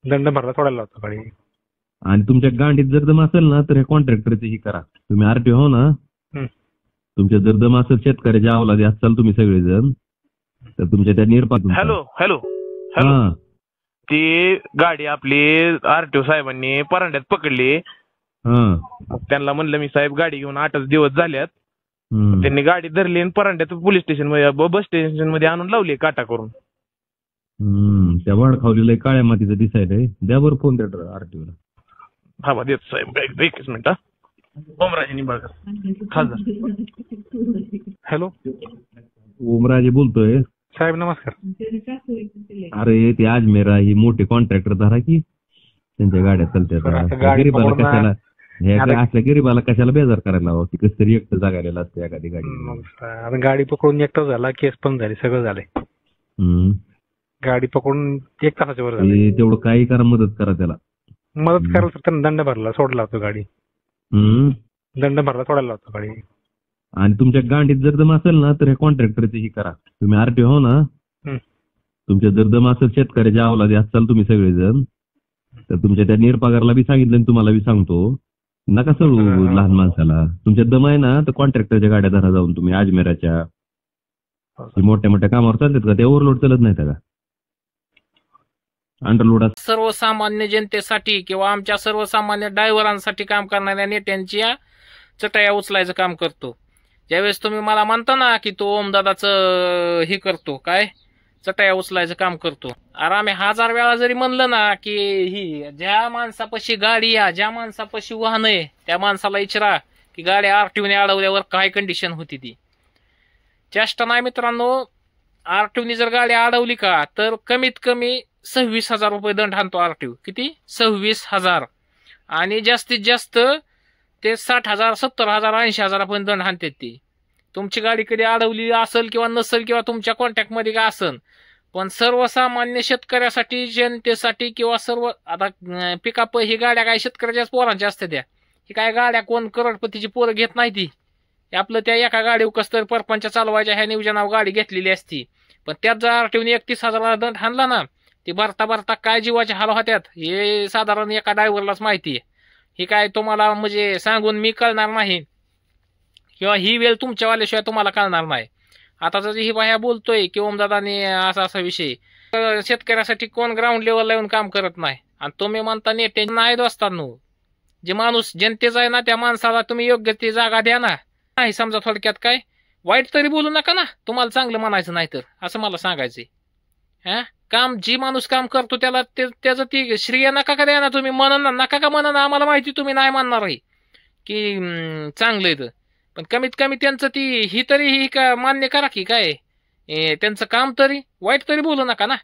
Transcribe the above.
दंड भरला सोडायला लावतो गाडी. आणि तुमच्या गांडीत जर दम असेल ना तर हे कॉन्ट्रॅक्टरचे ही करा. तुम्ही आरटीओ हो ना, तुमच्या जर दम असेल शेतकऱ्याच्या अवलादी असाल तुम्ही सगळेजण तर तुमच्या त्या हॅलो हॅलो हॅलो, ती गाडी आपली आरटीओ साहेबांनी परांड्यात पकडली. त्यांना म्हणलं मी साहेब गाडी घेऊन 8च दिवस झाल्यात. त्यांनी गाडी धरली आणि परांड्यात पोलीस स्टेशन मध्ये बस स्टेशन मध्ये आणून लावली काटा करून. त्या वाडखावलेलं काळ्या मातीचं दिसायलंय. द्या बरं फोन द्या आरटीओला. हा बा देतो साहेब, एकच मिनिट. ओमराजे निंबाळकर खासदार. हॅलो ओमराजे बोलतोय साहेब, नमस्कार. अरे ते अजमेरा ही मोठे कॉन्ट्रॅक्टर धरा की त्यांच्या गाड्या चालतात. गरीबाला कशाला असल्या गरीबाला कशाला बेजार करायला हवं की कसं तरी एकटं जागायला असते एखादी गाडी. गाडी पकडून एकटा झाला, केस पण झाली, सगळं झालंय. गाडी पकडून 1 तासाच्या वर झाली. तेवढं काही करा, मदत करा त्याला. मदत करायला तर त्यांना दंड भरला सोडला होतो गाडी. दंड भरला सोडायला होतो गाडी. आणि तुमच्या गांडीत जर दम असेल ना तर हे कॉन्ट्रॅक्टरचे ही करा. तुम्ही आरटीओ हो ना, तुमच्या जर दम असेल शेतकऱ्याच्या अवलादी असाल तुम्ही सगळेजण तर तुमच्या त्या निरपगारला बी सांगितलं, तुम्हाला बी सांगतो, नका सळू लहान माणसाला. तुमच्या दम आहे ना तर कॉन्ट्रॅक्टरच्या गाड्या धरा जाऊन तुम्ही. अजमेराच्या मोठ्या मोठ्या कामावर चालतात का? ते ओव्हरलोड चालत नाही का? अंडरलोड. सर्वसामान्य जनतेसाठी किंवा आमच्या सर्वसामान्य ड्रायव्हरांसाठी काम करणाऱ्या नेत्यांच्या चटया उचलायचं काम करतो. ज्यावेळेस तुम्ही मला म्हणता ना की तो ओमदादाचं हे करतो, काय चटया उचलायचं काम करतो. अरे आम्ही 1000 वेळा जरी म्हणलं ना की ही ज्या माणसापाशी गाडी या, ज्या माणसापाशी वाहन आहे त्या माणसाला विचारा की गाडी आरटीओने अडवल्यावर काय कंडिशन होती ती. चेष्टा नाही मित्रांनो. आरटीओने जर गाडी अडवली का तर कमीत कमी 26,000 रुपये दंड आणतो आरटीओ. किती? 26,000. आणि जास्तीत जास्त ते 60,000, 70,000, 80,000 पण दंड आणतात ती. तुमची गाडी कधी अडवली असेल किंवा नसेल किंवा तुमच्या कॉन्टॅक्ट मध्ये काय असेल, पण सर्वसामान्य शेतकऱ्यासाठी, जनतेसाठी किंवा सर्व आता पिकअप ही गाड्या काय शेतकऱ्याच्याच पोरांच्या असते त्या. ही काय गाड्या कोण करोडपतीची पोरं घेत नाही ती. आपलं त्या एका गाडी कसं परपंच चालवायच्या ह्या नियोजनावर गाडी घेतलेली असती. पण त्यात जर आरटीओने 31,000 दंड आणला ना, ती भरता भरता काय जीवाचे हाल होत्यात हे साधारण एका ड्रायव्हरलाच माहिती आहे. ही काय तुम्हाला म्हणजे सांगून मी कळणार नाही किंवा ही वेळ तुमच्यावाल्याशिवाय तुम्हाला कळणार नाही. आता जर ही बाया बोलतोय की ओमदादाने असा विषय, शेतकऱ्यासाठी कोण ग्राउंड लेवलला येऊन काम करत नाही. आणि तुम्ही म्हणता नेते नाही दोस्तांनो, जे माणूस जनतेचा आहे ना त्या माणसाला तुम्ही योग्य ती जागा द्या ना. नाही समजा थोडक्यात काय वाईट तरी बोलू नका ना, तुम्हाला चांगलं म्हणायचं नाही तर, असं मला सांगायचंय. काम जी माणूस काम करतो त्याला त्याचं ती श्रेय नका का द्या ना तुम्ही. म्हणा नका का म्हणा, आम्हाला माहिती तुम्ही नाही म्हणणार आहे की चांगलं आहे. पण कमीत कमी त्यांचं ती ही तरी ही का मान्य करा की काय त्यांचं काम तरी वाईट तरी बोलू नका ना.